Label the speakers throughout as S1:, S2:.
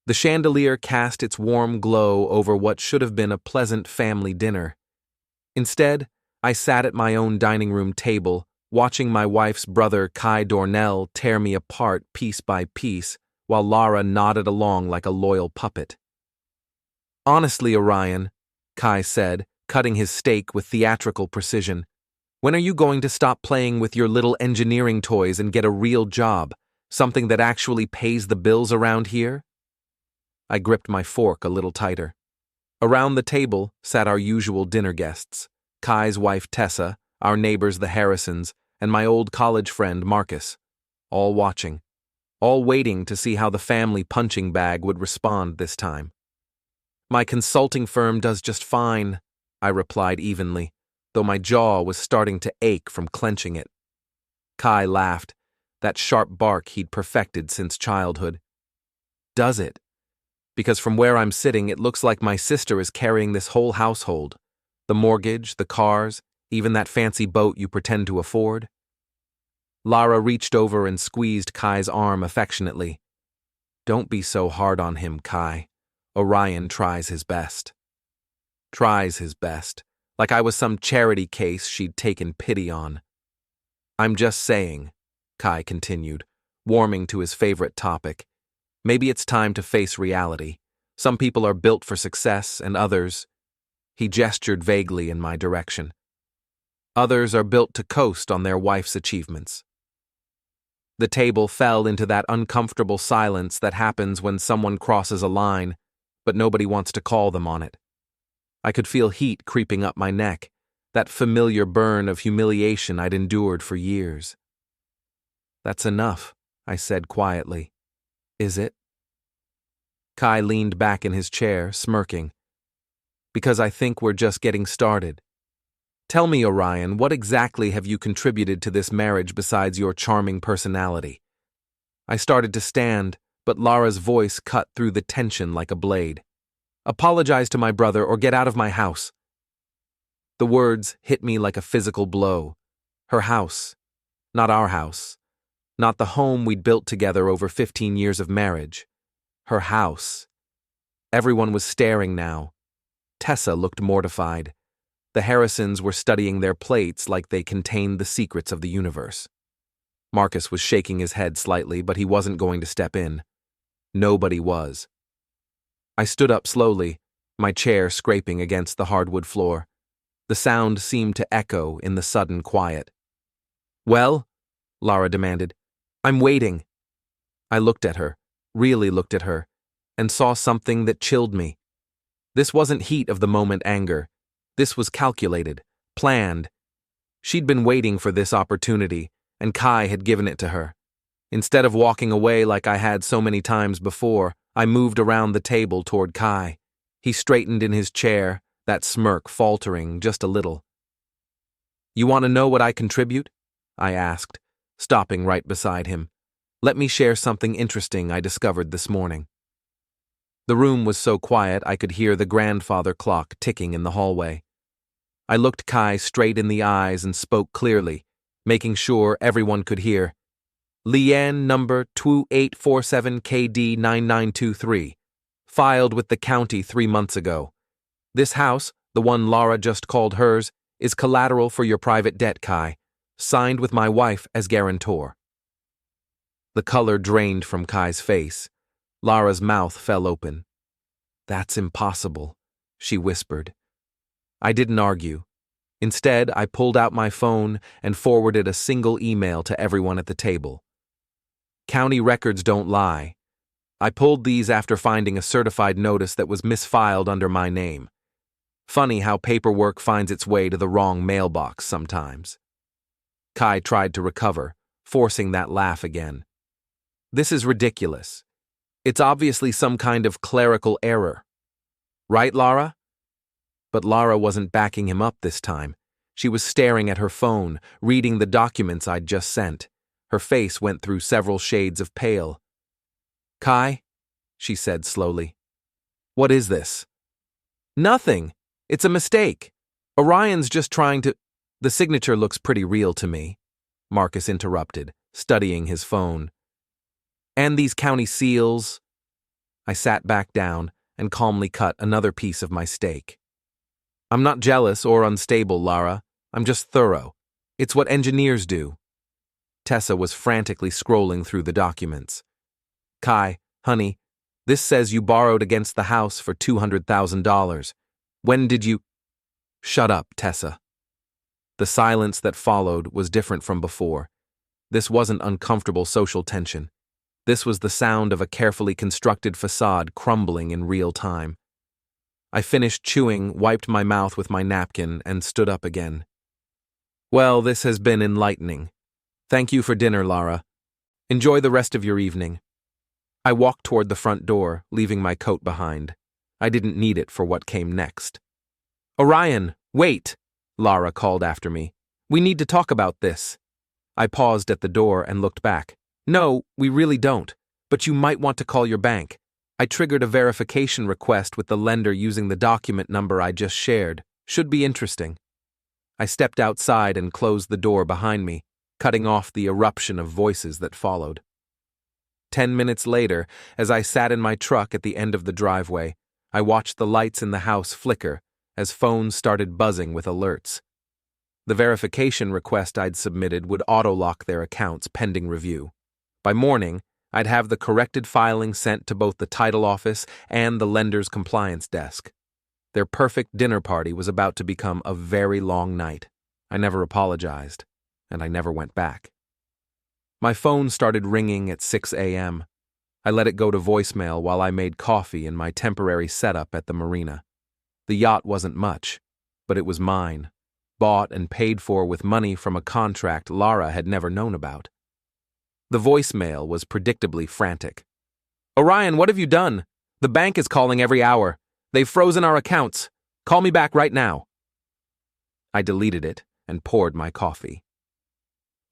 S1: The chandelier cast its warm glow over what should have been a pleasant family dinner. Instead, I sat at my own dining room table, watching my wife's brother Kai Dornell tear me apart piece by piece, while Lara nodded along like a loyal puppet. "Honestly, Orion," Kai said, cutting his steak with theatrical precision, "when are you going to stop playing with your little engineering toys and get a real job, something that actually pays the bills around here?" I gripped my fork a little tighter. Around the table sat our usual dinner guests, Kai's wife Tessa, our neighbors the Harrisons, and my old college friend Marcus, all watching, all waiting to see how the family punching bag would respond this time. "My consulting firm does just fine," I replied evenly, though my jaw was starting to ache from clenching it. Kai laughed, that sharp bark he'd perfected since childhood. "Does it? Because from where I'm sitting, it looks like my sister is carrying this whole household. The mortgage, the cars, even that fancy boat you pretend to afford." Lara reached over and squeezed Kai's arm affectionately. "Don't be so hard on him, Kai. Orion tries his best." Tries his best, like I was some charity case she'd taken pity on. "I'm just saying," Kai continued, warming to his favorite topic. "Maybe it's time to face reality. Some people are built for success, and others—" He gestured vaguely in my direction. "Others are built to coast on their wife's achievements." The table fell into that uncomfortable silence that happens when someone crosses a line, but nobody wants to call them on it. I could feel heat creeping up my neck, that familiar burn of humiliation I'd endured for years. "That's enough," I said quietly. "Is it?" Kai leaned back in his chair, smirking. "Because I think we're just getting started. Tell me, Orion, what exactly have you contributed to this marriage besides your charming personality?" I started to stand, but Lara's voice cut through the tension like a blade. "Apologize to my brother or get out of my house." The words hit me like a physical blow. Her house. Not our house. Not the home we'd built together over 15 years of marriage. Her house. Everyone was staring now. Tessa looked mortified. The Harrisons were studying their plates like they contained the secrets of the universe. Marcus was shaking his head slightly, but he wasn't going to step in. Nobody was. I stood up slowly, my chair scraping against the hardwood floor. The sound seemed to echo in the sudden quiet. "Well?" Lara demanded. "I'm waiting." I looked at her, really looked at her, and saw something that chilled me. This wasn't heat of the moment anger. This was calculated, planned. She'd been waiting for this opportunity, and Kai had given it to her. Instead of walking away like I had so many times before, I moved around the table toward Kai. He straightened in his chair, that smirk faltering just a little. "You want to know what I contribute?" I asked, stopping right beside him. "Let me share something interesting I discovered this morning." The room was so quiet I could hear the grandfather clock ticking in the hallway. I looked Kai straight in the eyes and spoke clearly, making sure everyone could hear. "Liane number 2847KD9923, filed with the county 3 months ago. This house, the one Lara just called hers, is collateral for your private debt, Kai, signed with my wife as guarantor." The color drained from Kai's face. Lara's mouth fell open. "That's impossible," she whispered. I didn't argue. Instead, I pulled out my phone and forwarded a single email to everyone at the table. County records don't lie. I pulled these after finding a certified notice that was misfiled under my name. Funny how paperwork finds its way to the wrong mailbox sometimes. Kai tried to recover, forcing that laugh again. "This is ridiculous. It's obviously some kind of clerical error. Right, Lara?" But Lara wasn't backing him up this time. She was staring at her phone, reading the documents I'd just sent. Her face went through several shades of pale. "Kai," she said slowly. "What is this?" "Nothing. It's a mistake. Orion's just trying to—" "The signature looks pretty real to me," Marcus interrupted, studying his phone. "And these county seals." I sat back down and calmly cut another piece of my steak. I'm not jealous or unstable, Lara. I'm just thorough. It's what engineers do. Tessa was frantically scrolling through the documents. Kai, honey, this says you borrowed against the house for $200,000. When did you— Shut up, Tessa. The silence that followed was different from before. This wasn't uncomfortable social tension. This was the sound of a carefully constructed façade crumbling in real time. I finished chewing, wiped my mouth with my napkin, and stood up again. Well, this has been enlightening. Thank you for dinner, Lara. Enjoy the rest of your evening. I walked toward the front door, leaving my coat behind. I didn't need it for what came next. Orion, wait! Lara called after me. We need to talk about this. I paused at the door and looked back. No, we really don't, but you might want to call your bank. I triggered a verification request with the lender using the document number I just shared. Should be interesting. I stepped outside and closed the door behind me, cutting off the eruption of voices that followed. 10 minutes later, as I sat in my truck at the end of the driveway, I watched the lights in the house flicker as phones started buzzing with alerts. The verification request I'd submitted would auto-lock their accounts pending review. By morning, I'd have the corrected filing sent to both the title office and the lender's compliance desk. Their perfect dinner party was about to become a very long night. I never apologized, and I never went back. My phone started ringing at 6 a.m. I let it go to voicemail while I made coffee in my temporary setup at the marina. The yacht wasn't much, but it was mine, bought and paid for with money from a contract Lara had never known about. The voicemail was predictably frantic. Orion, what have you done? The bank is calling every hour. They've frozen our accounts. Call me back right now. I deleted it and poured my coffee.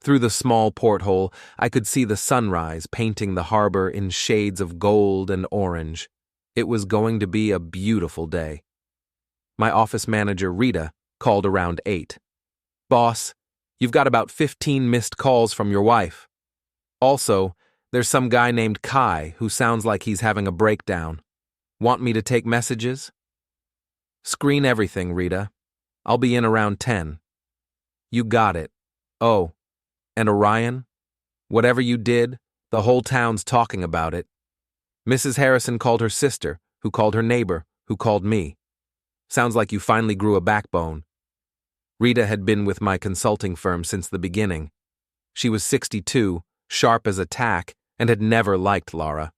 S1: Through the small porthole, I could see the sunrise painting the harbor in shades of gold and orange. It was going to be a beautiful day. My office manager, Rita, called around 8. Boss, you've got about 15 missed calls from your wife. Also, there's some guy named Kai who sounds like he's having a breakdown. Want me to take messages? Screen everything, Rita. I'll be in around 10. You got it. Oh, and Orion? Whatever you did, the whole town's talking about it. Mrs. Harrison called her sister, who called her neighbor, who called me. Sounds like you finally grew a backbone. Rita had been with my consulting firm since the beginning. She was 62, sharp as a tack, and had never liked Lara.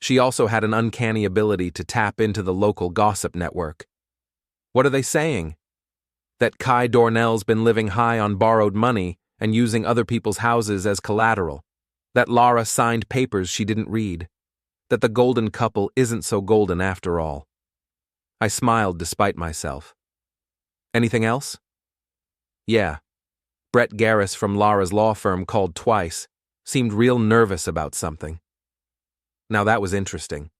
S1: She also had an uncanny ability to tap into the local gossip network. What are they saying? That Kai Dornell's been living high on borrowed money and using other people's houses as collateral. That Lara signed papers she didn't read. That the golden couple isn't so golden after all. I smiled despite myself. Anything else? Yeah. Brett Garis from Lara's law firm called twice. Seemed real nervous about something. Now that was interesting.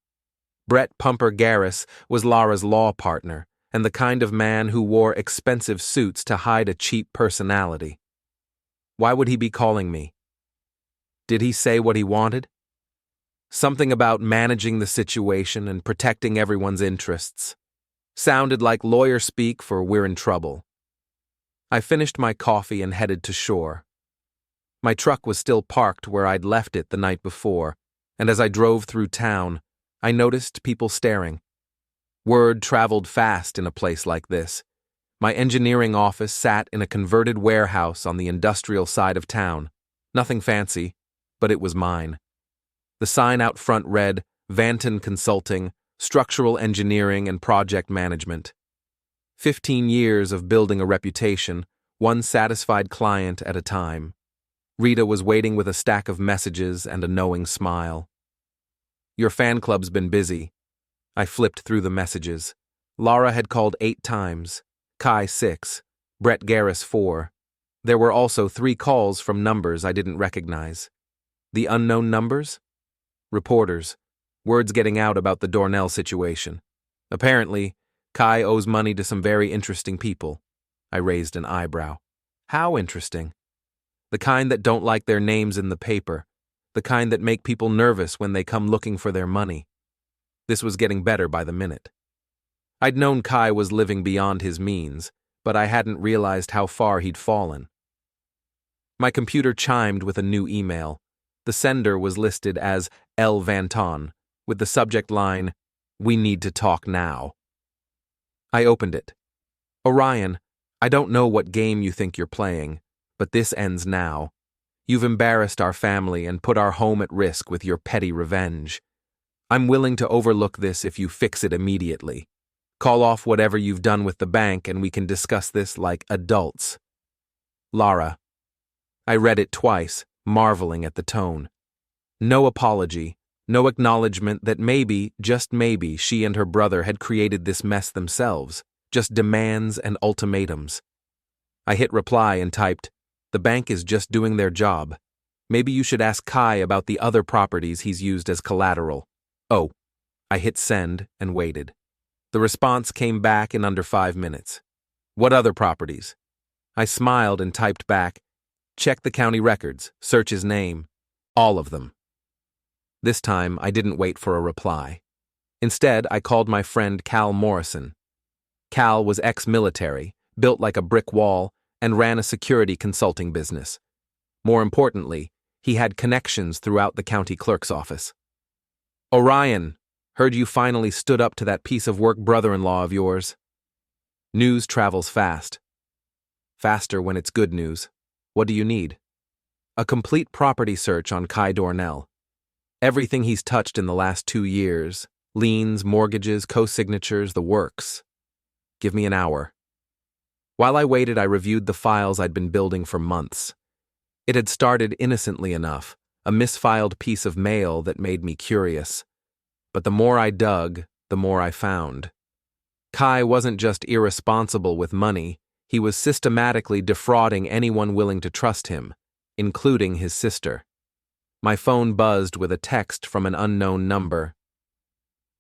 S1: Brett Pumper Garis was Lara's law partner and the kind of man who wore expensive suits to hide a cheap personality. Why would he be calling me? Did he say what he wanted? Something about managing the situation and protecting everyone's interests. Sounded like lawyer speak for we're in trouble. I finished my coffee and headed to shore. My truck was still parked where I'd left it the night before, and as I drove through town, I noticed people staring. Word traveled fast in a place like this. My engineering office sat in a converted warehouse on the industrial side of town. Nothing fancy, but it was mine. The sign out front read, Vanton Consulting, Structural Engineering and Project Management. 15 years of building a reputation, one satisfied client at a time. Rita was waiting with a stack of messages and a knowing smile. Your fan club's been busy. I flipped through the messages. Lara had called 8 times, Kai 6, Brett Garis 4. There were also 3 calls from numbers I didn't recognize. The unknown numbers? Reporters. Words getting out about the Dornell situation. Apparently, Kai owes money to some very interesting people. I raised an eyebrow. How interesting? The kind that don't like their names in the paper. The kind that make people nervous when they come looking for their money. This was getting better by the minute. I'd known Kai was living beyond his means, but I hadn't realized how far he'd fallen. My computer chimed with a new email. The sender was listed as L. Vanton, with the subject line, "We need to talk now." I opened it. "Orion, I don't know what game you think you're playing, but this ends now. You've embarrassed our family and put our home at risk with your petty revenge. I'm willing to overlook this if you fix it immediately. Call off whatever you've done with the bank and we can discuss this like adults. Lara." I read it twice, marveling at the tone. No apology, no acknowledgement that maybe, just maybe, she and her brother had created this mess themselves, just demands and ultimatums. I hit reply and typed, "The bank is just doing their job. Maybe you should ask Kai about the other properties he's used as collateral." Oh. I hit send and waited. The response came back in under 5 minutes. "What other properties?" I smiled and typed back, "Check the county records, search his name. All of them." This time, I didn't wait for a reply. Instead, I called my friend Cal Morrison. Cal was ex-military, built like a brick wall, and ran a security consulting business. More importantly, he had connections throughout the county clerk's office. "Orion, heard you finally stood up to that piece of work brother-in-law of yours." News travels fast. Faster when it's good news. What do you need? A complete property search on Kai Dornell. Everything he's touched in the last 2 years, liens, mortgages, co-signatures, the works. Give me an hour. While I waited, I reviewed the files I'd been building for months. It had started innocently enough, a misfiled piece of mail that made me curious. But the more I dug, the more I found. Kai wasn't just irresponsible with money, he was systematically defrauding anyone willing to trust him, including his sister. My phone buzzed with a text from an unknown number.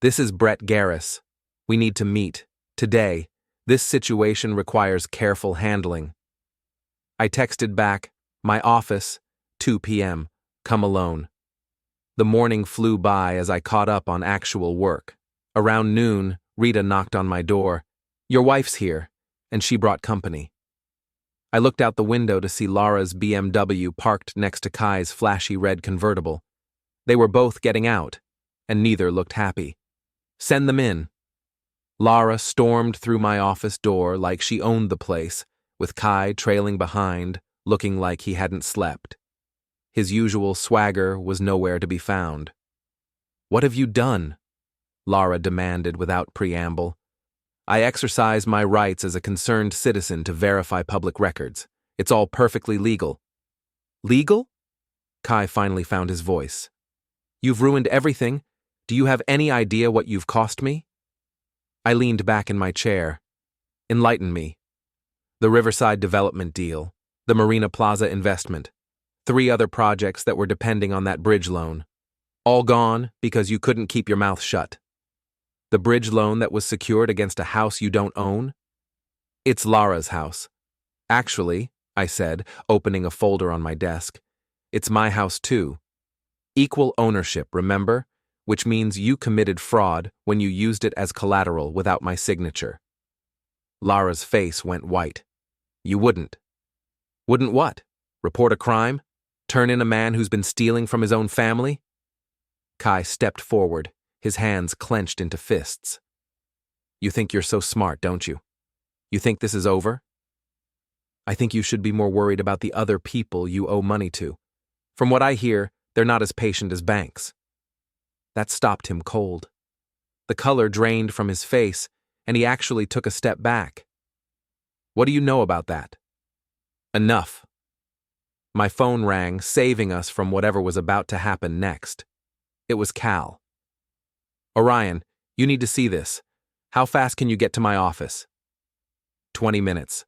S1: "This is Brett Garis. We need to meet. Today. This situation requires careful handling." I texted back, "My office, 2 p.m. Come alone." The morning flew by as I caught up on actual work. Around noon, Rita knocked on my door. "Your wife's here," and she brought company. I looked out the window to see Lara's BMW parked next to Kai's flashy red convertible. They were both getting out, and neither looked happy. "Send them in." Lara stormed through my office door like she owned the place, with Kai trailing behind, looking like he hadn't slept. His usual swagger was nowhere to be found. "What have you done?" Lara demanded without preamble. "I exercise my rights as a concerned citizen to verify public records. It's all perfectly legal." "Legal?" Kai finally found his voice. "You've ruined everything. Do you have any idea what you've cost me?" I leaned back in my chair. "Enlighten me." The Riverside development deal, the Marina Plaza investment, 3 other projects that were depending on that bridge loan. All gone because you couldn't keep your mouth shut. The bridge loan that was secured against a house you don't own? "It's Lara's house." "Actually," I said, opening a folder on my desk, "it's my house too. Equal ownership, remember? Which means you committed fraud when you used it as collateral without my signature." Lara's face went white. "You wouldn't." "Wouldn't what? Report a crime? Turn in a man who's been stealing from his own family?" Kai stepped forward, his hands clenched into fists. "You think you're so smart, don't you? You think this is over?" "I think you should be more worried about the other people you owe money to. From what I hear, they're not as patient as banks." That stopped him cold. The color drained from his face, and he actually took a step back. "What do you know about that?" "Enough." My phone rang, saving us from whatever was about to happen next. It was Cal. "Orion, you need to see this. How fast can you get to my office?" 20 minutes.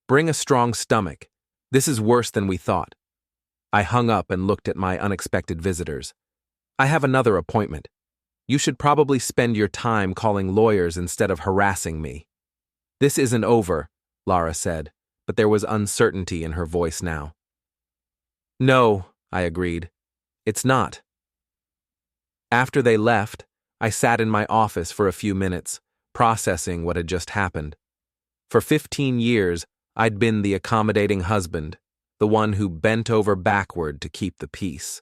S1: "Bring a strong stomach. This is worse than we thought." I hung up and looked at my unexpected visitors. "I have another appointment. You should probably spend your time calling lawyers instead of harassing me." "This isn't over," Lara said, but there was uncertainty in her voice now. "No," I agreed. "It's not." After they left, I sat in my office for a few minutes, processing what had just happened. For 15 years, I'd been the accommodating husband, the one who bent over backward to keep the peace,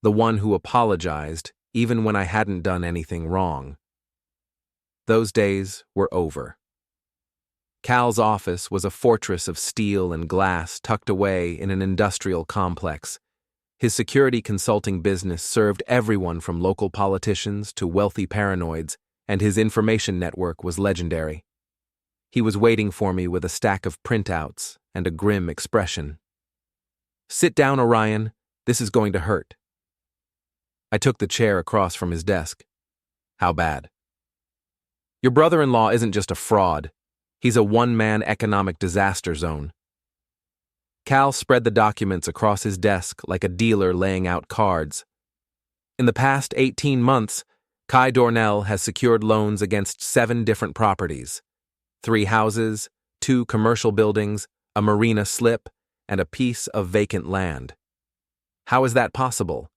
S1: the one who apologized even when I hadn't done anything wrong. Those days were over. Cal's office was a fortress of steel and glass tucked away in an industrial complex. His security consulting business served everyone from local politicians to wealthy paranoids, and his information network was legendary. He was waiting for me with a stack of printouts and a grim expression. "Sit down, Orion. This is going to hurt." I took the chair across from his desk. "How bad?" "Your brother-in-law isn't just a fraud. He's a one-man economic disaster zone." Cal spread the documents across his desk like a dealer laying out cards. In the past 18 months, Kai Dornell has secured loans against 7 different properties: 3 houses, 2 commercial buildings, a marina slip, and a piece of vacant land. How is that possible?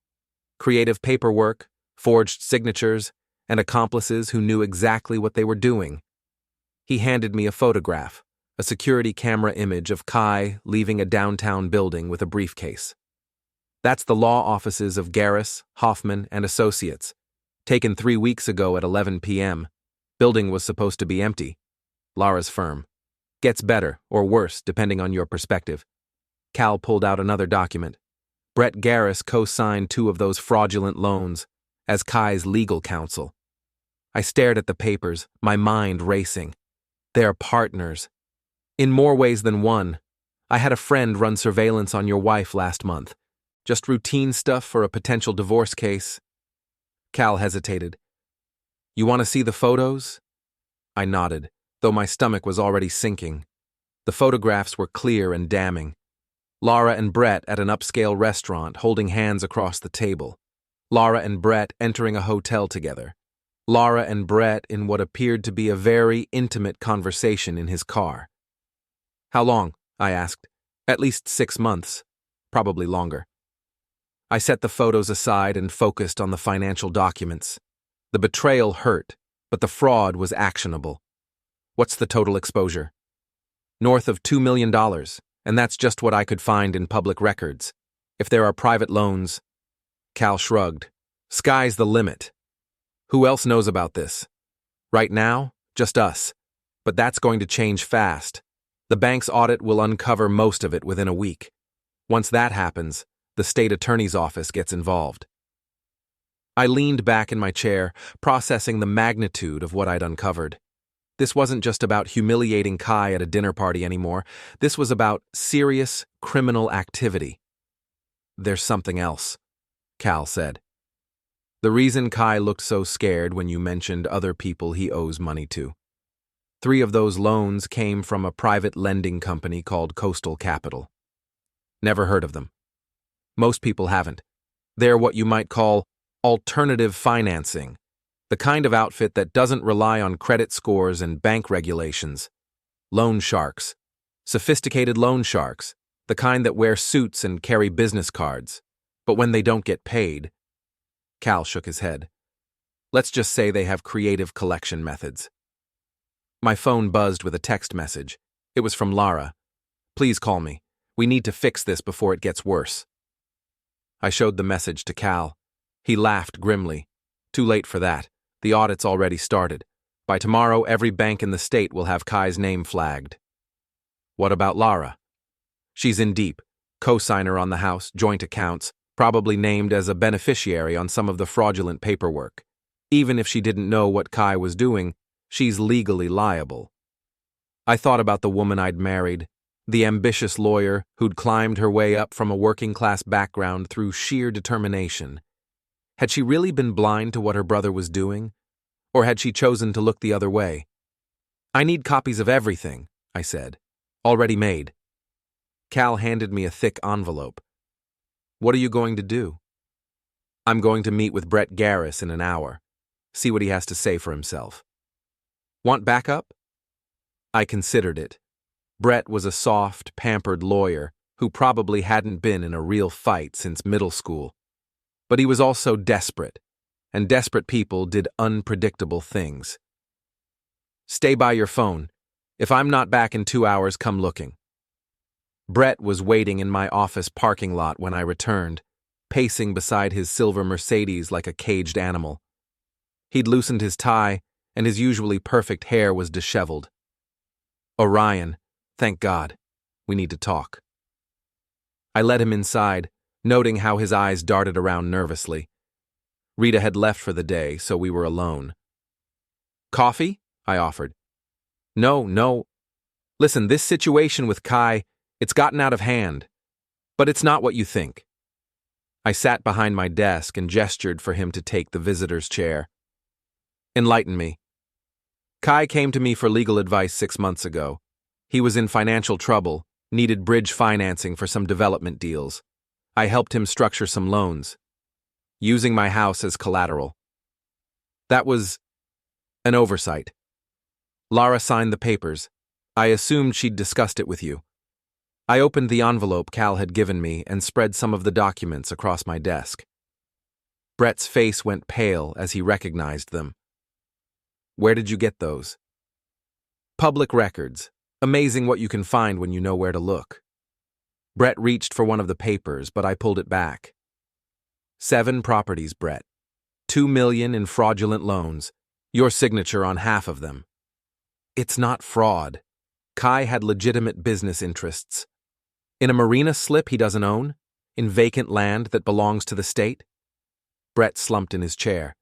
S1: Creative paperwork, forged signatures, and accomplices who knew exactly what they were doing. He handed me a photograph, a security camera image of Kai leaving a downtown building with a briefcase. "That's the law offices of Garis, Hoffman, and Associates. Taken 3 weeks ago at 11 p.m. Building was supposed to be empty. Lara's firm. Gets better, or worse, depending on your perspective." Cal pulled out another document. Brett Garis co-signed 2 of those fraudulent loans as Kai's legal counsel. I stared at the papers, my mind racing. They're partners. In more ways than one. I had a friend run surveillance on your wife last month. Just routine stuff for a potential divorce case. Cal hesitated. "You want to see the photos?" I nodded, though my stomach was already sinking. The photographs were clear and damning. Lara and Brett at an upscale restaurant holding hands across the table. Lara and Brett entering a hotel together. Lara and Brett in what appeared to be a very intimate conversation in his car. "How long?" I asked. "At least 6 months. Probably longer." I set the photos aside and focused on the financial documents. The betrayal hurt, but the fraud was actionable. "What's the total exposure?" "North of $2 million, and that's just what I could find in public records. If there are private loans..." Cal shrugged. "Sky's the limit. Who else knows about this?" "Right now, just us. But that's going to change fast. The bank's audit will uncover most of it within a week. Once that happens, the state attorney's office gets involved." I leaned back in my chair, processing the magnitude of what I'd uncovered. This wasn't just about humiliating Kai at a dinner party anymore. This was about serious criminal activity. "There's something else," Cal said. "The reason Kai looked so scared when you mentioned other people he owes money to. 3 of those loans came from a private lending company called Coastal Capital. Never heard of them. Most people haven't. They're what you might call alternative financing, the kind of outfit that doesn't rely on credit scores and bank regulations. Loan sharks. Sophisticated loan sharks, the kind that wear suits and carry business cards. But when they don't get paid..." Cal shook his head. "Let's just say they have creative collection methods." My phone buzzed with a text message. It was from Lara. "Please call me. We need to fix this before it gets worse." I showed the message to Cal. He laughed grimly. "Too late for that. The audit's already started. By tomorrow, every bank in the state will have Kai's name flagged." "What about Lara?" "She's in deep. Co-signer on the house, joint accounts, probably named as a beneficiary on some of the fraudulent paperwork. Even if she didn't know what Kai was doing, she's legally liable." I thought about the woman I'd married, the ambitious lawyer who'd climbed her way up from a working-class background through sheer determination. Had she really been blind to what her brother was doing? Or had she chosen to look the other way? "I need copies of everything," I said. "Already made." Cal handed me a thick envelope. "What are you going to do?" "I'm going to meet with Brett Garis in an hour. See what he has to say for himself." "Want backup?" I considered it. Brett was a soft, pampered lawyer who probably hadn't been in a real fight since middle school. But he was also desperate. and desperate people did unpredictable things. Stay by your phone. If I'm not back in 2 hours, come looking. Brett was waiting in my office parking lot when I returned, pacing beside his silver Mercedes like a caged animal. He'd loosened his tie, and his usually perfect hair was disheveled. Orion, thank God. We need to talk. I led him inside, noting how his eyes darted around nervously. Rita had left for the day, so we were alone. Coffee? I offered. No. Listen, this situation with Kai, it's gotten out of hand. But it's not what you think. I sat behind my desk and gestured for him to take the visitor's chair. Enlighten me. Kai came to me for legal advice 6 months ago. He was in financial trouble, needed bridge financing for some development deals. I helped him structure some loans, using my house as collateral. That was an oversight. Lara signed the papers. I assumed she'd discussed it with you. I opened the envelope Cal had given me and spread some of the documents across my desk. Brett's face went pale as he recognized them. Where did you get those? Public records. Amazing what you can find when you know where to look. Brett reached for one of the papers, but I pulled it back. 7 properties, Brett. 2 million in fraudulent loans. Your signature on half of them. It's not fraud. Kai had legitimate business interests. In a marina slip he doesn't own? In vacant land that belongs to the state? Brett slumped in his chair.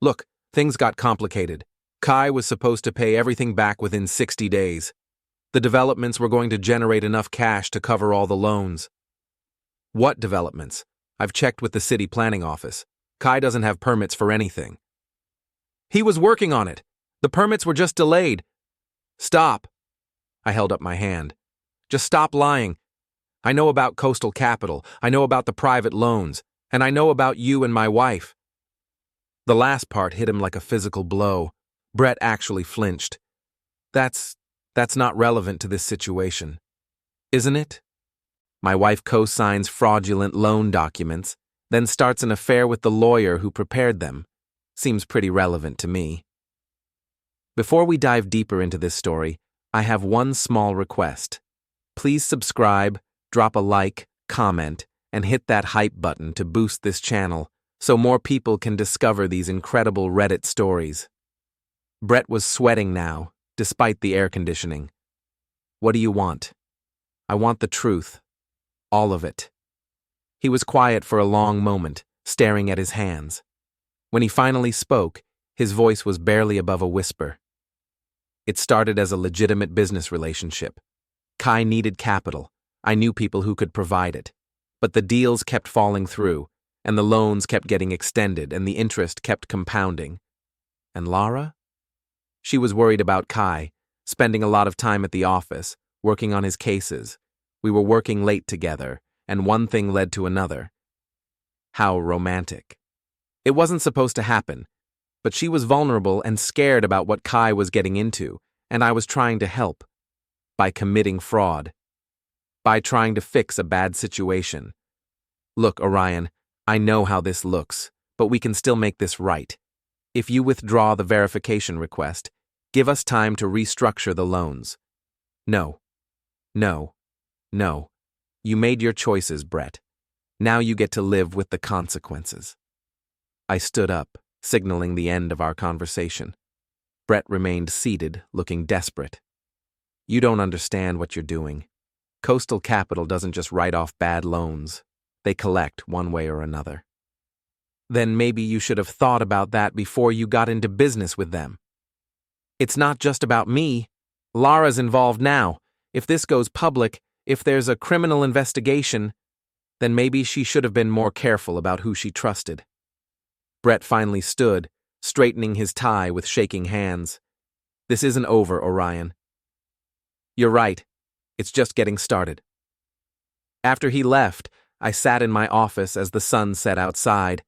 S1: Look, things got complicated. Kai was supposed to pay everything back within 60 days. The developments were going to generate enough cash to cover all the loans. What developments? I've checked with the city planning office. Kai doesn't have permits for anything. He was working on it. The permits were just delayed. Stop. I held up my hand. Just stop lying. I know about Coastal Capital. I know about the private loans. And I know about you and my wife. The last part hit him like a physical blow. Brett actually flinched. That's not relevant to this situation. Isn't it? My wife co-signs fraudulent loan documents, then starts an affair with the lawyer who prepared them. Seems pretty relevant to me. Before we dive deeper into this story, I have one small request. Please subscribe, drop a like, comment, and hit that hype button to boost this channel so more people can discover these incredible Reddit stories. Brett was sweating now, despite the air conditioning. What do you want? I want the truth. All of it. He was quiet for a long moment, staring at his hands. When he finally spoke, his voice was barely above a whisper. It started as a legitimate business relationship. Kai needed capital. I knew people who could provide it. But the deals kept falling through, and the loans kept getting extended, and the interest kept compounding. And Lara? She was worried about Kai, spending a lot of time at the office, working on his cases. We were working late together, and one thing led to another. How romantic. It wasn't supposed to happen, but she was vulnerable and scared about what Kai was getting into, and I was trying to help. By committing fraud. By trying to fix a bad situation. Look, Orion, I know how this looks, but we can still make this right. If you withdraw the verification request, give us time to restructure the loans. No. You made your choices, Brett. Now you get to live with the consequences. I stood up, signaling the end of our conversation. Brett remained seated, looking desperate. You don't understand what you're doing. Coastal Capital doesn't just write off bad loans. They collect one way or another. Then maybe you should have thought about that before you got into business with them. It's not just about me. Lara's involved now. If this goes public, if there's a criminal investigation, then maybe she should have been more careful about who she trusted. Brett finally stood, straightening his tie with shaking hands. This isn't over, Orion. You're right. It's just getting started. After he left, I sat in my office as the sun set outside,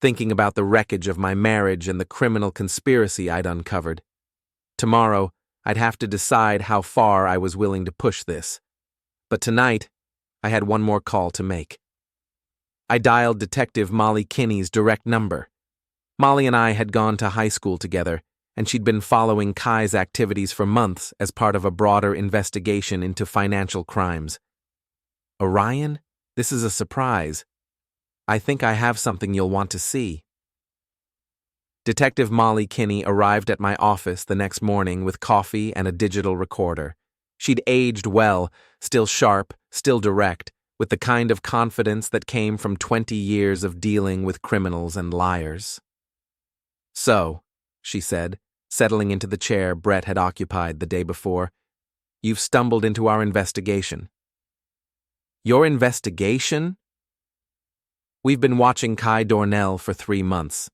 S1: thinking about the wreckage of my marriage and the criminal conspiracy I'd uncovered. Tomorrow, I'd have to decide how far I was willing to push this. But tonight, I had one more call to make. I dialed Detective Molly Kinney's direct number. Molly and I had gone to high school together, and she'd been following Kai's activities for months as part of a broader investigation into financial crimes. Orion, this is a surprise. I think I have something you'll want to see. Detective Molly Kinney arrived at my office the next morning with coffee and a digital recorder. She'd aged well, still sharp, still direct, with the kind of confidence that came from 20 years of dealing with criminals and liars. So, she said, settling into the chair Brett had occupied the day before, you've stumbled into our investigation. Your investigation? We've been watching Kai Dornell for 3 months.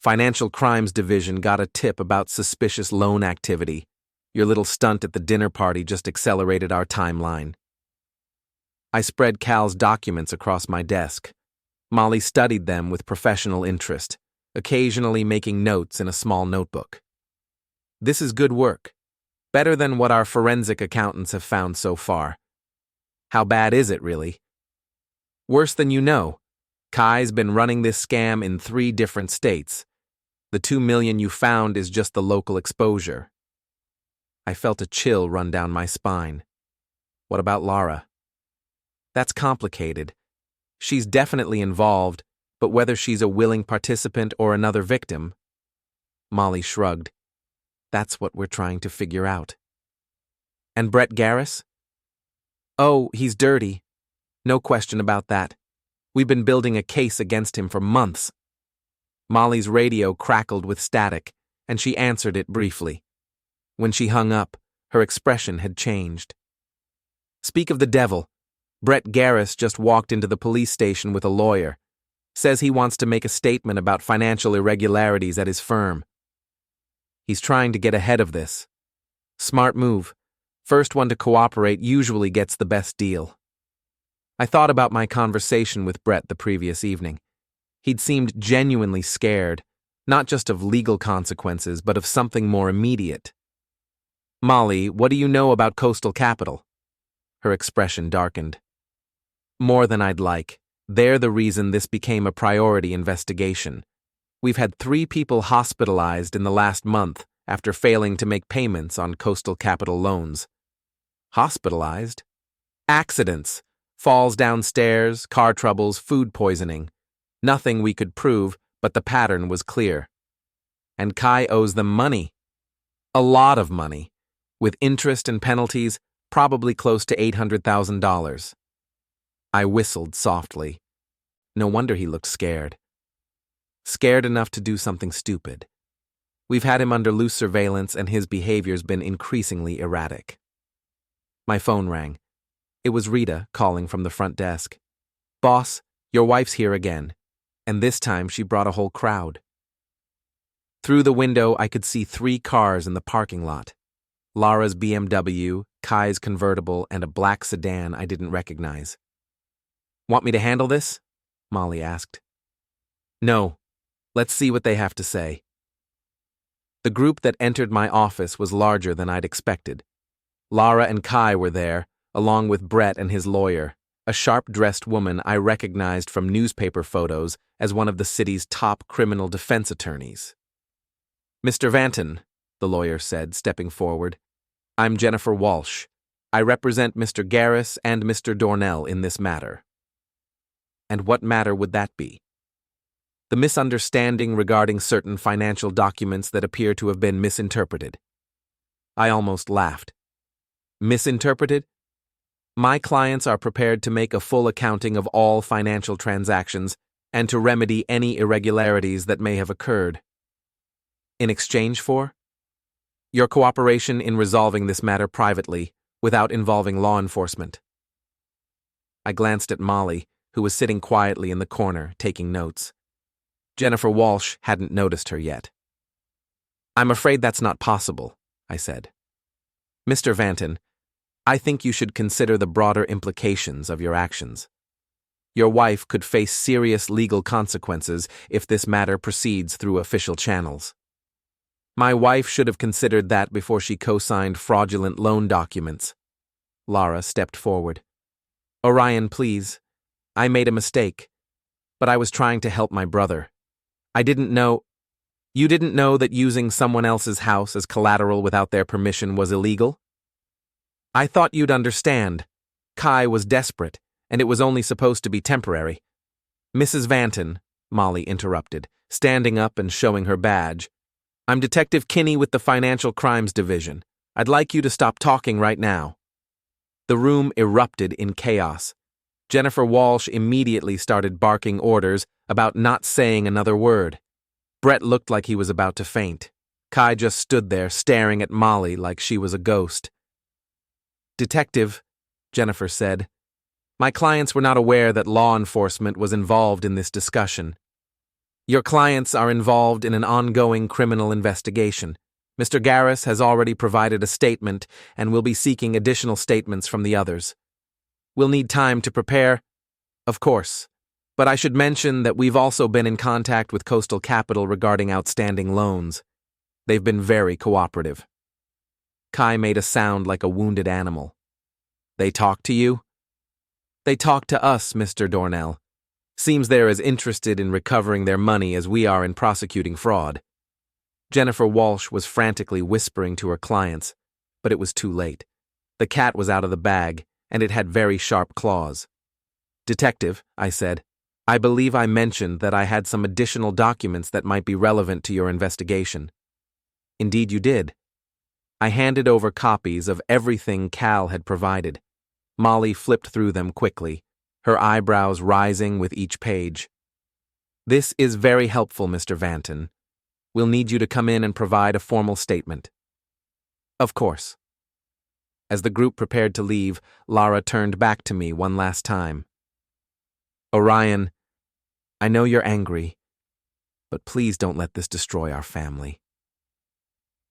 S1: Financial Crimes Division got a tip about suspicious loan activity. Your little stunt at the dinner party just accelerated our timeline. I spread Cal's documents across my desk. Molly studied them with professional interest, occasionally making notes in a small notebook. This is good work. Better than what our forensic accountants have found so far. How bad is it, really? Worse than you know. Kai's been running this scam in 3 different states. The $2 million you found is just the local exposure. I felt a chill run down my spine. What about Lara? That's complicated. She's definitely involved, but whether she's a willing participant or another victim. Molly shrugged. That's what we're trying to figure out. And Brett Garis? Oh, he's dirty. No question about that. We've been building a case against him for months. Molly's radio crackled with static, and she answered it briefly. When she hung up, her expression had changed. Speak of the devil. Brett Garis just walked into the police station with a lawyer. Says he wants to make a statement about financial irregularities at his firm. He's trying to get ahead of this. Smart move. First one to cooperate usually gets the best deal. I thought about my conversation with Brett the previous evening. He'd seemed genuinely scared, not just of legal consequences, but of something more immediate. Molly, what do you know about Coastal Capital? Her expression darkened. More than I'd like. They're the reason this became a priority investigation. We've had 3 people hospitalized in the last month after failing to make payments on Coastal Capital loans. Hospitalized? Accidents. Falls downstairs, car troubles, food poisoning. Nothing we could prove, but the pattern was clear. And Kai owes them money. A lot of money. With interest and penalties, probably close to $800,000. I whistled softly. No wonder he looked scared. Scared enough to do something stupid. We've had him under loose surveillance and his behavior's been increasingly erratic. My phone rang. It was Rita calling from the front desk. Boss, your wife's here again. And this time she brought a whole crowd. Through the window I could see 3 cars in the parking lot. Lara's BMW, Kai's convertible, and a black sedan I didn't recognize. Want me to handle this? Molly asked. No. Let's see what they have to say. The group that entered my office was larger than I'd expected. Lara and Kai were there, along with Brett and his lawyer, a sharp-dressed woman I recognized from newspaper photos as one of the city's top criminal defense attorneys. Mr. Vanton, the lawyer said, stepping forward, I'm Jennifer Walsh. I represent Mr. Garis and Mr. Dornell in this matter. And what matter would that be? The misunderstanding regarding certain financial documents that appear to have been misinterpreted. I almost laughed. Misinterpreted? My clients are prepared to make a full accounting of all financial transactions and to remedy any irregularities that may have occurred. In exchange for? Your cooperation in resolving this matter privately, without involving law enforcement. I glanced at Molly, who was sitting quietly in the corner, taking notes. Jennifer Walsh hadn't noticed her yet. I'm afraid that's not possible, I said. Mr. Vanton, I think you should consider the broader implications of your actions. Your wife could face serious legal consequences if this matter proceeds through official channels. My wife should have considered that before she co-signed fraudulent loan documents. Lara stepped forward. Orion, please. I made a mistake, but I was trying to help my brother. I didn't know. You didn't know that using someone else's house as collateral without their permission was illegal? I thought you'd understand. Kai was desperate, and it was only supposed to be temporary. Mrs. Vanton, Molly interrupted, standing up and showing her badge. I'm Detective Kinney with the Financial Crimes Division. I'd like you to stop talking right now. The room erupted in chaos. Jennifer Walsh immediately started barking orders about not saying another word. Brett looked like he was about to faint. Kai just stood there staring at Molly like she was a ghost. Detective, Jennifer said, my clients were not aware that law enforcement was involved in this discussion. Your clients are involved in an ongoing criminal investigation. Mr. Garis has already provided a statement and will be seeking additional statements from the others. We'll need time to prepare, of course, but I should mention that we've also been in contact with Coastal Capital regarding outstanding loans. They've been very cooperative. Kai made a sound like a wounded animal. They talked to you? They talked to us, Mr. Dornell. Seems they're as interested in recovering their money as we are in prosecuting fraud. Jennifer Walsh was frantically whispering to her clients, but it was too late. The cat was out of the bag, and it had very sharp claws. Detective, I said, I believe I mentioned that I had some additional documents that might be relevant to your investigation. Indeed you did. I handed over copies of everything Cal had provided. Molly flipped through them quickly, her eyebrows rising with each page. This is very helpful, Mr. Vanton. We'll need you to come in and provide a formal statement. Of course. As the group prepared to leave, Lara turned back to me one last time. Orion, I know you're angry, but please don't let this destroy our family.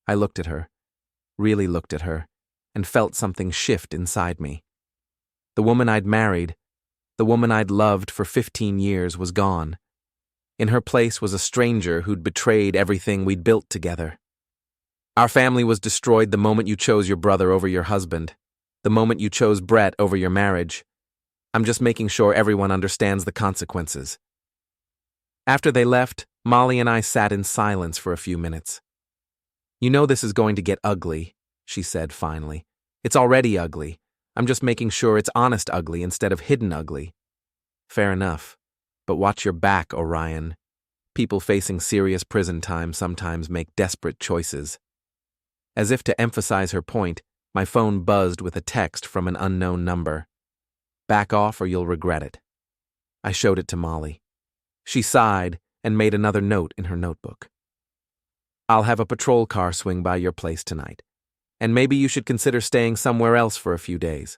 S1: I looked at her, really looked at her, and felt something shift inside me. The woman I'd married, the woman I'd loved for 15 years was gone. In her place was a stranger who'd betrayed everything we'd built together. Our family was destroyed the moment you chose your brother over your husband, the moment you chose Brett over your marriage. I'm just making sure everyone understands the consequences. After they left, Molly and I sat in silence for a few minutes. You know this is going to get ugly, she said finally. It's already ugly. I'm just making sure it's honest ugly instead of hidden ugly. Fair enough. But watch your back, Orion. People facing serious prison time sometimes make desperate choices. As if to emphasize her point, my phone buzzed with a text from an unknown number. Back off or you'll regret it. I showed it to Molly. She sighed and made another note in her notebook. I'll have a patrol car swing by your place tonight. And maybe you should consider staying somewhere else for a few days.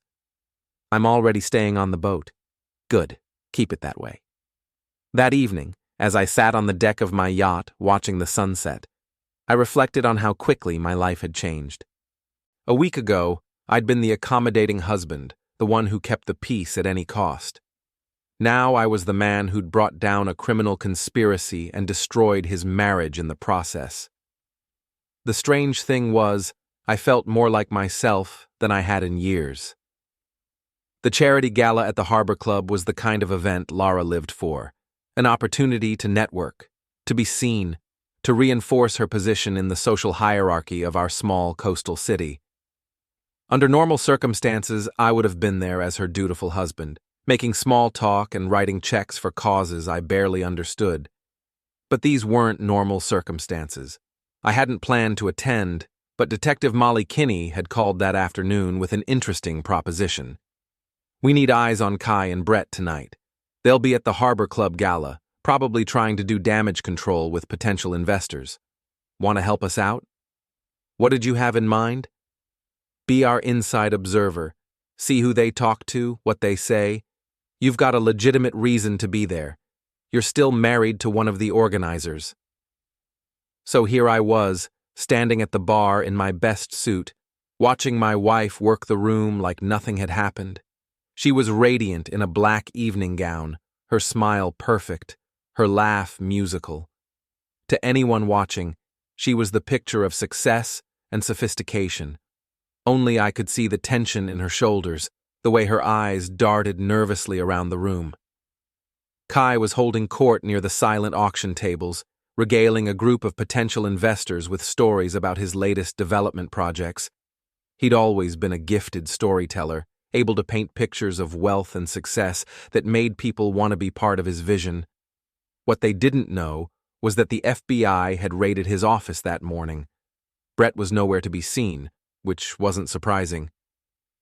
S1: I'm already staying on the boat. Good. Keep it that way. That evening, as I sat on the deck of my yacht watching the sunset, I reflected on how quickly my life had changed. A week ago, I'd been the accommodating husband, the one who kept the peace at any cost. Now I was the man who'd brought down a criminal conspiracy and destroyed his marriage in the process. The strange thing was, I felt more like myself than I had in years. The charity gala at the Harbor Club was the kind of event Lara lived for, an opportunity to network, to be seen, to reinforce her position in the social hierarchy of our small coastal city. Under normal circumstances, I would have been there as her dutiful husband, making small talk and writing checks for causes I barely understood. But these weren't normal circumstances. I hadn't planned to attend, but Detective Molly Kinney had called that afternoon with an interesting proposition. We need eyes on Kai and Brett tonight. They'll be at the Harbor Club Gala, probably trying to do damage control with potential investors. Want to help us out? What did you have in mind? Be our inside observer. See who they talk to, what they say. You've got a legitimate reason to be there. You're still married to one of the organizers. So here I was, standing at the bar in my best suit, watching my wife work the room like nothing had happened. She was radiant in a black evening gown, her smile perfect, her laugh musical. To anyone watching, she was the picture of success and sophistication. Only I could see the tension in her shoulders, the way her eyes darted nervously around the room. Kai was holding court near the silent auction tables, regaling a group of potential investors with stories about his latest development projects. He'd always been a gifted storyteller, able to paint pictures of wealth and success that made people want to be part of his vision. What they didn't know was that the FBI had raided his office that morning. Brett was nowhere to be seen, which wasn't surprising.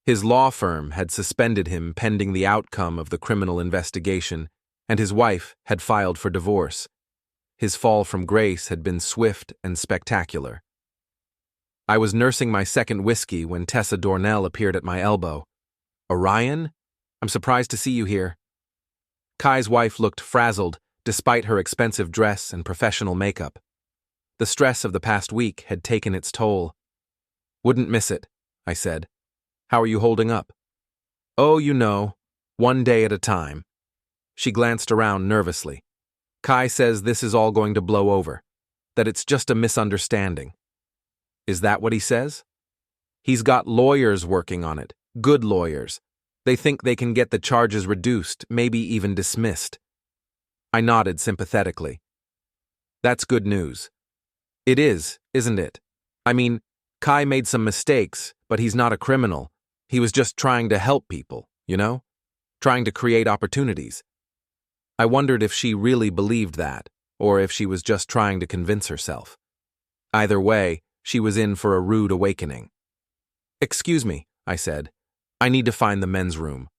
S1: His law firm had suspended him pending the outcome of the criminal investigation, and his wife had filed for divorce. His fall from grace had been swift and spectacular. I was nursing my second whiskey when Tessa Dornell appeared at my elbow. "Orion? I'm surprised to see you here." Kai's wife looked frazzled, despite her expensive dress and professional makeup. The stress of the past week had taken its toll. "Wouldn't miss it," I said. "How are you holding up?" "Oh, you know, one day at a time." She glanced around nervously. "Kai says this is all going to blow over, that it's just a misunderstanding." "Is that what he says?" "He's got lawyers working on it, good lawyers. They think they can get the charges reduced, maybe even dismissed." I nodded sympathetically. "That's good news." "It is, isn't it? I mean, Kai made some mistakes, but he's not a criminal. He was just trying to help people, you know? Trying to create opportunities." I wondered if she really believed that, or if she was just trying to convince herself. Either way, she was in for a rude awakening. "Excuse me," I said. "I need to find the men's room."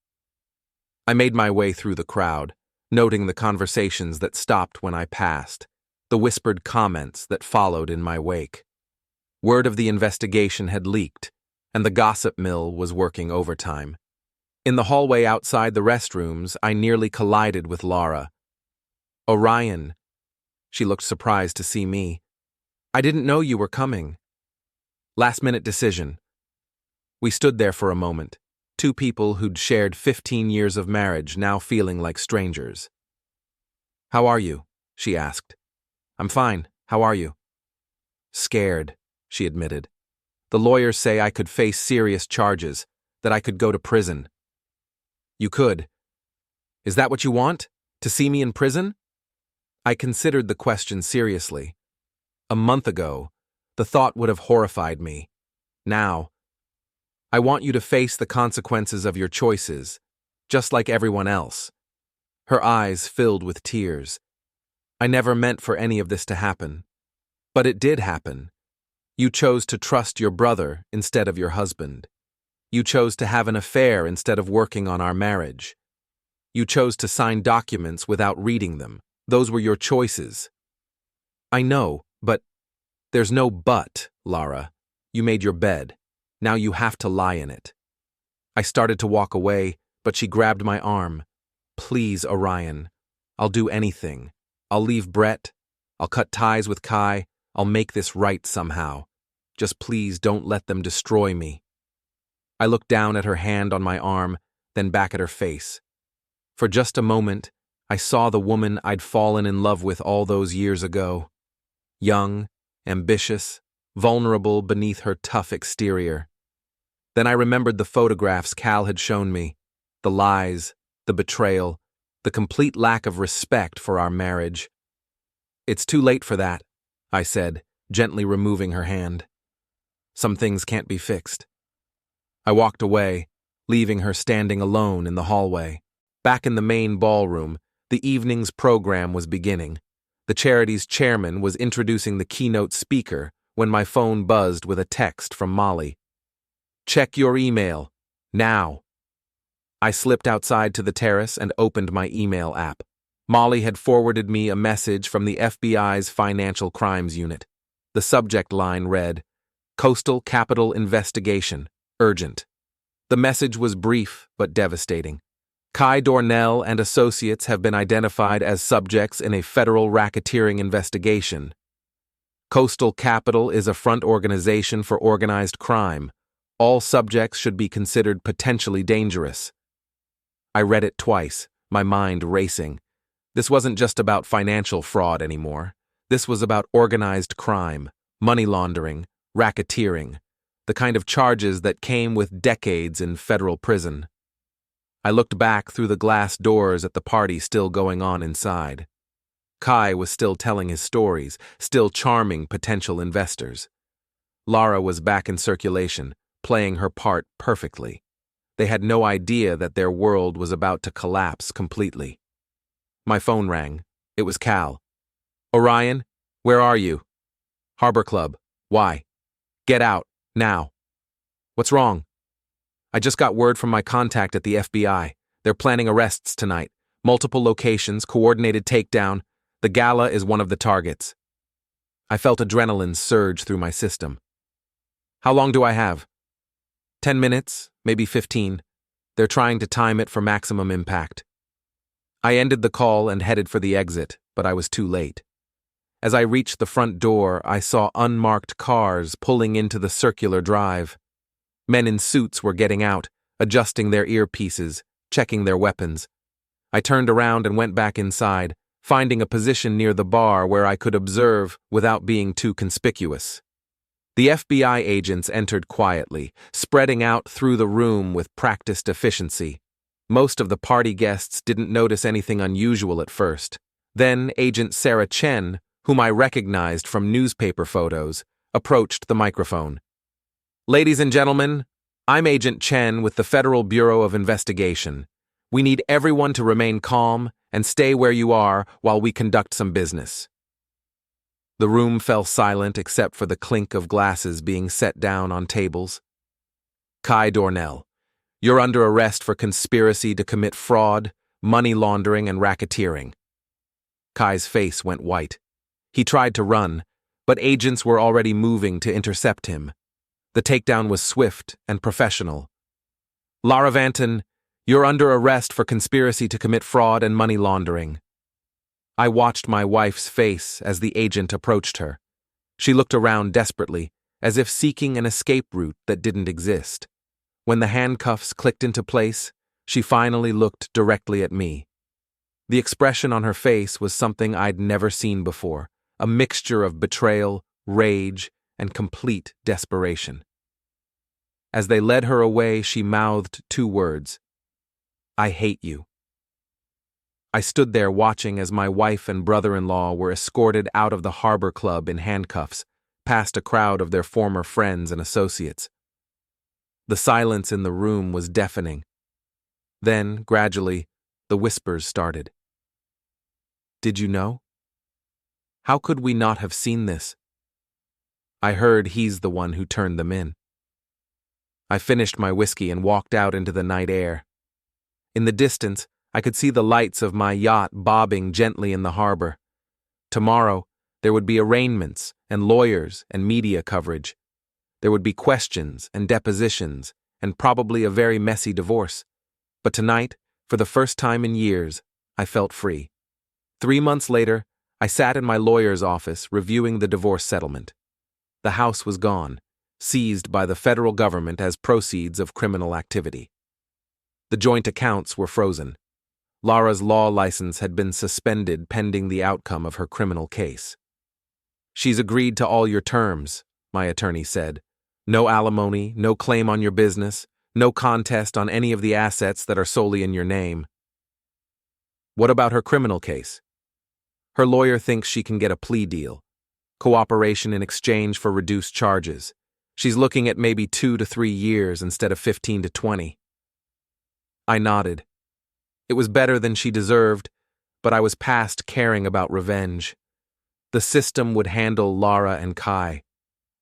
S1: I made my way through the crowd, noting the conversations that stopped when I passed, the whispered comments that followed in my wake. Word of the investigation had leaked, and the gossip mill was working overtime. In the hallway outside the restrooms, I nearly collided with Lara. "Orion." She looked surprised to see me. "I didn't know you were coming." Last-minute decision. We stood there for a moment, two people who'd shared 15 years of marriage now feeling like strangers. "How are you?" she asked. "I'm fine. How are you?" "Scared," she admitted. "The lawyers say I could face serious charges, that I could go to prison." "You could. Is that what you want? To see me in prison?" I considered the question seriously. A month ago, the thought would have horrified me. Now, "I want you to face the consequences of your choices, just like everyone else." Her eyes filled with tears. "I never meant for any of this to happen. But it did happen. You chose to trust your brother instead of your husband. You chose to have an affair instead of working on our marriage. You chose to sign documents without reading them. Those were your choices." "I know, but—" "There's no but, Lara. You made your bed. Now you have to lie in it." I started to walk away, but she grabbed my arm. "Please, Orion. I'll do anything. I'll leave Brett. I'll cut ties with Kai. I'll make this right somehow. Just please don't let them destroy me." I looked down at her hand on my arm, then back at her face. For just a moment, I saw the woman I'd fallen in love with all those years ago. Young, ambitious, vulnerable beneath her tough exterior. Then I remembered the photographs Cal had shown me, the lies, the betrayal, the complete lack of respect for our marriage. "It's too late for that," I said, gently removing her hand. "Some things can't be fixed." I walked away, leaving her standing alone in the hallway. Back in the main ballroom, the evening's program was beginning. The charity's chairman was introducing the keynote speaker when my phone buzzed with a text from Molly. "Check your email. Now." I slipped outside to the terrace and opened my email app. Molly had forwarded me a message from the FBI's Financial Crimes Unit. The subject line read, "Coastal Capital Investigation. Urgent." The message was brief but devastating. Kai Dornell and associates have been identified as subjects in a federal racketeering investigation. Coastal Capital is a front organization for organized crime. All subjects should be considered potentially dangerous. I read it twice, my mind racing. This wasn't just about financial fraud anymore. This was about organized crime, money laundering, racketeering, the kind of charges that came with decades in federal prison. I looked back through the glass doors at the party still going on inside. Kai was still telling his stories, still charming potential investors. Lara was back in circulation, playing her part perfectly. They had no idea that their world was about to collapse completely. My phone rang. It was Cal. "Orion, where are you?" "Harbor Club. Why?" "Get out, now." "What's wrong?" "I just got word from my contact at the FBI. They're planning arrests tonight. Multiple locations, coordinated takedown. The gala is one of the targets." I felt adrenaline surge through my system. "How long do I have?" 10 minutes, maybe 15. They're trying to time it for maximum impact." I ended the call and headed for the exit, but I was too late. As I reached the front door, I saw unmarked cars pulling into the circular drive. Men in suits were getting out, adjusting their earpieces, checking their weapons. I turned around and went back inside, finding a position near the bar where I could observe without being too conspicuous. The FBI agents entered quietly, spreading out through the room with practiced efficiency. Most of the party guests didn't notice anything unusual at first. Then Agent Sarah Chen, whom I recognized from newspaper photos, approached the microphone. "Ladies and gentlemen, I'm Agent Chen with the Federal Bureau of Investigation. We need everyone to remain calm and stay where you are while we conduct some business." The room fell silent except for the clink of glasses being set down on tables. "Kai Dornell, you're under arrest for conspiracy to commit fraud, money laundering, and racketeering." Kai's face went white. He tried to run, but agents were already moving to intercept him. The takedown was swift and professional. "Lara Vanton, you're under arrest for conspiracy to commit fraud and money laundering." I watched my wife's face as the agent approached her. She looked around desperately, as if seeking an escape route that didn't exist. When the handcuffs clicked into place, she finally looked directly at me. The expression on her face was something I'd never seen before, a mixture of betrayal, rage, and complete desperation. As they led her away, she mouthed 2 words: "I hate you." I stood there watching as my wife and brother-in-law were escorted out of the Harbor Club in handcuffs, past a crowd of their former friends and associates. The silence in the room was deafening. Then, gradually, the whispers started. "Did you know? How could we not have seen this? I heard he's the one who turned them in." I finished my whiskey and walked out into the night air. In the distance, I could see the lights of my yacht bobbing gently in the harbor. Tomorrow, there would be arraignments and lawyers and media coverage. There would be questions and depositions and probably a very messy divorce. But tonight, for the first time in years, I felt free. 3 months later, I sat in my lawyer's office reviewing the divorce settlement. The house was gone, seized by the federal government as proceeds of criminal activity. The joint accounts were frozen. Lara's law license had been suspended pending the outcome of her criminal case. "She's agreed to all your terms," my attorney said. "No alimony, no claim on your business, no contest on any of the assets that are solely in your name." "What about her criminal case?" "Her lawyer thinks she can get a plea deal. Cooperation in exchange for reduced charges. She's looking at maybe 2 to 3 years instead of 15 to 20. I nodded. It was better than she deserved, but I was past caring about revenge. The system would handle Lara and Kai.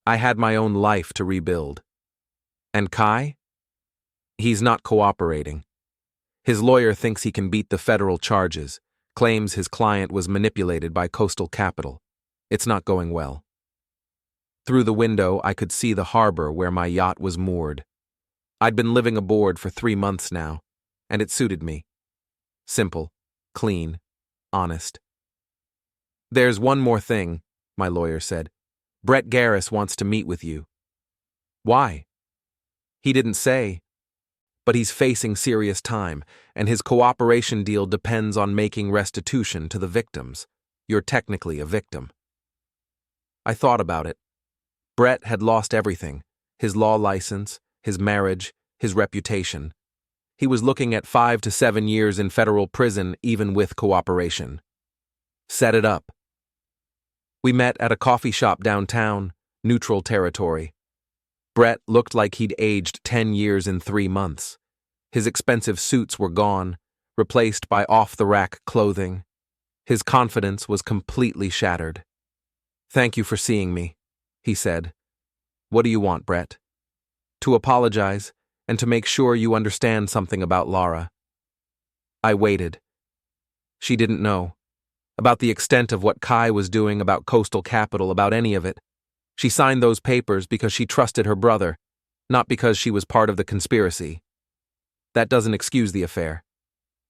S1: I had my own life to rebuild. And Kai? He's not cooperating. His lawyer thinks he can beat the federal charges, claims his client was manipulated by coastal capital. It's not going well. Through the window, I could see the harbor where my yacht was moored. I'd been living aboard for 3 months now, and it suited me. Simple, clean, honest. "There's one more thing," my lawyer said. "Brett Garis wants to meet with you." "Why?" "He didn't say. But he's facing serious time, and his cooperation deal depends on making restitution to the victims. You're technically a victim." I thought about it. Brett had lost everything: his law license, his marriage, his reputation. He was looking at 5 to 7 years in federal prison even with cooperation. Set it up. We met at a coffee shop downtown, neutral territory. Brett looked like he'd aged 10 years in 3 months. His expensive suits were gone, replaced by off-the-rack clothing. His confidence was completely shattered. "Thank you for seeing me," he said. "What do you want, Brett?" "To apologize, and to make sure you understand something about Lara." I waited. She didn't know. About the extent of what Kai was doing, about Coastal Capital, about any of it. She signed those papers because she trusted her brother, not because she was part of the conspiracy. That doesn't excuse the affair.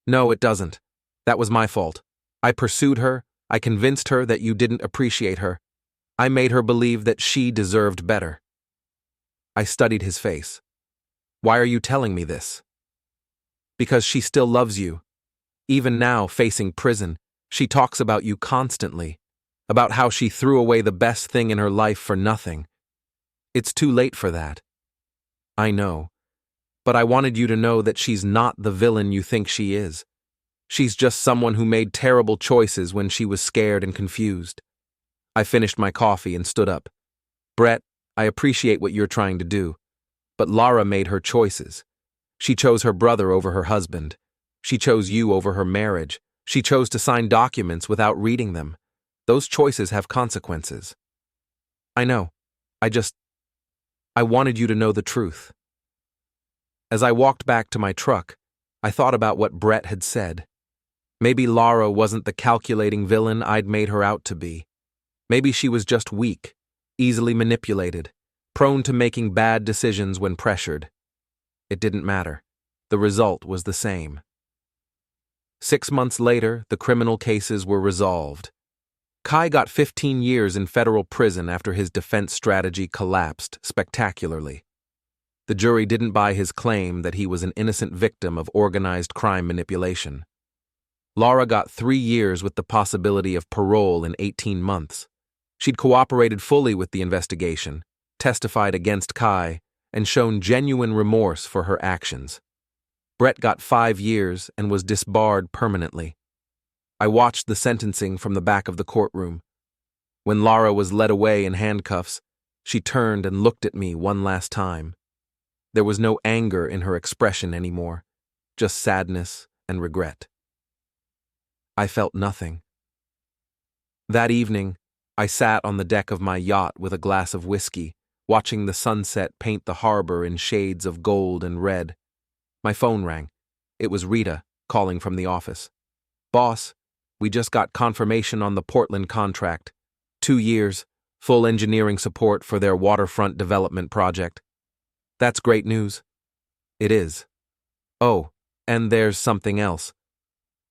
S1: No, it doesn't. That was my fault. I pursued her. I convinced her that you didn't appreciate her. I made her believe that she deserved better. I studied his face. "Why are you telling me this?" "Because she still loves you. Even now, facing prison, she talks about you constantly, about how she threw away the best thing in her life for nothing. It's too late for that. I know. But I wanted you to know that she's not the villain you think she is. She's just someone who made terrible choices when she was scared and confused." I finished my coffee and stood up. "Brett, I appreciate what you're trying to do. But Lara made her choices. She chose her brother over her husband. She chose you over her marriage. She chose to sign documents without reading them. Those choices have consequences." "I know. I wanted you to know the truth." As I walked back to my truck, I thought about what Brett had said. Maybe Lara wasn't the calculating villain I'd made her out to be. Maybe she was just weak, easily manipulated, prone to making bad decisions when pressured. It didn't matter. The result was the same. 6 months later, the criminal cases were resolved. Kai got 15 years in federal prison after his defense strategy collapsed spectacularly. The jury didn't buy his claim that he was an innocent victim of organized crime manipulation. Lara got 3 years with the possibility of parole in 18 months. She'd cooperated fully with the investigation, testified against Kai, and shown genuine remorse for her actions. Brett got 5 years and was disbarred permanently. I watched the sentencing from the back of the courtroom. When Lara was led away in handcuffs, she turned and looked at me one last time. There was no anger in her expression anymore, just sadness and regret. I felt nothing. That evening, I sat on the deck of my yacht with a glass of whiskey, watching the sunset paint the harbor in shades of gold and red. My phone rang. It was Rita, calling from the office. "Boss, we just got confirmation on the Portland contract. 2 years, full engineering support for their waterfront development project." "That's great news." "It is." "Oh, and there's something else.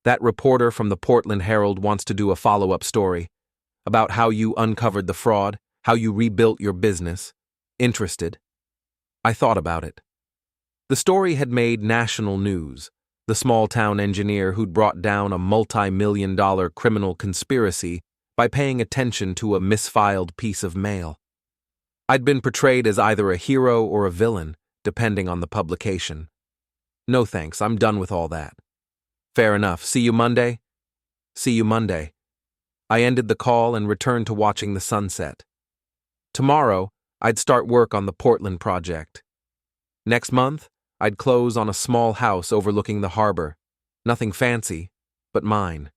S1: That reporter from the Portland Herald wants to do a follow-up story about how you uncovered the fraud, how you rebuilt your business. Interested?" I thought about it. The story had made national news. The small-town engineer who'd brought down a multi-million-dollar criminal conspiracy by paying attention to a misfiled piece of mail. I'd been portrayed as either a hero or a villain, depending on the publication. "No thanks, I'm done with all that." "Fair enough. See you Monday?" "See you Monday." I ended the call and returned to watching the sunset. Tomorrow, I'd start work on the Portland project. Next month, I'd close on a small house overlooking the harbor. Nothing fancy, but mine.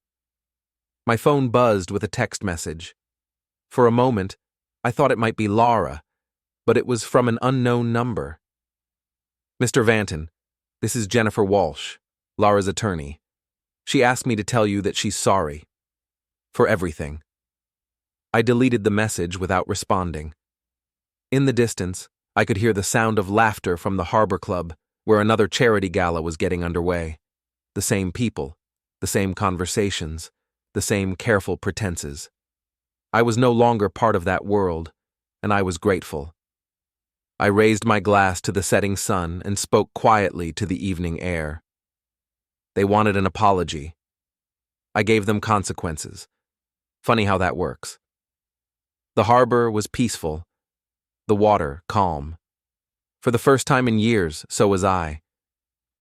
S1: My phone buzzed with a text message. For a moment, I thought it might be Lara, but it was from an unknown number. "Mr. Vanton, this is Jennifer Walsh, Lara's attorney. She asked me to tell you that she's sorry. For everything." I deleted the message without responding. In the distance, I could hear the sound of laughter from the Harbor Club, where another charity gala was getting underway. The same people, the same conversations, the same careful pretenses. I was no longer part of that world, and I was grateful. I raised my glass to the setting sun and spoke quietly to the evening air. They wanted an apology. I gave them consequences. Funny how that works. The harbor was peaceful, the water calm. For the first time in years, so was I.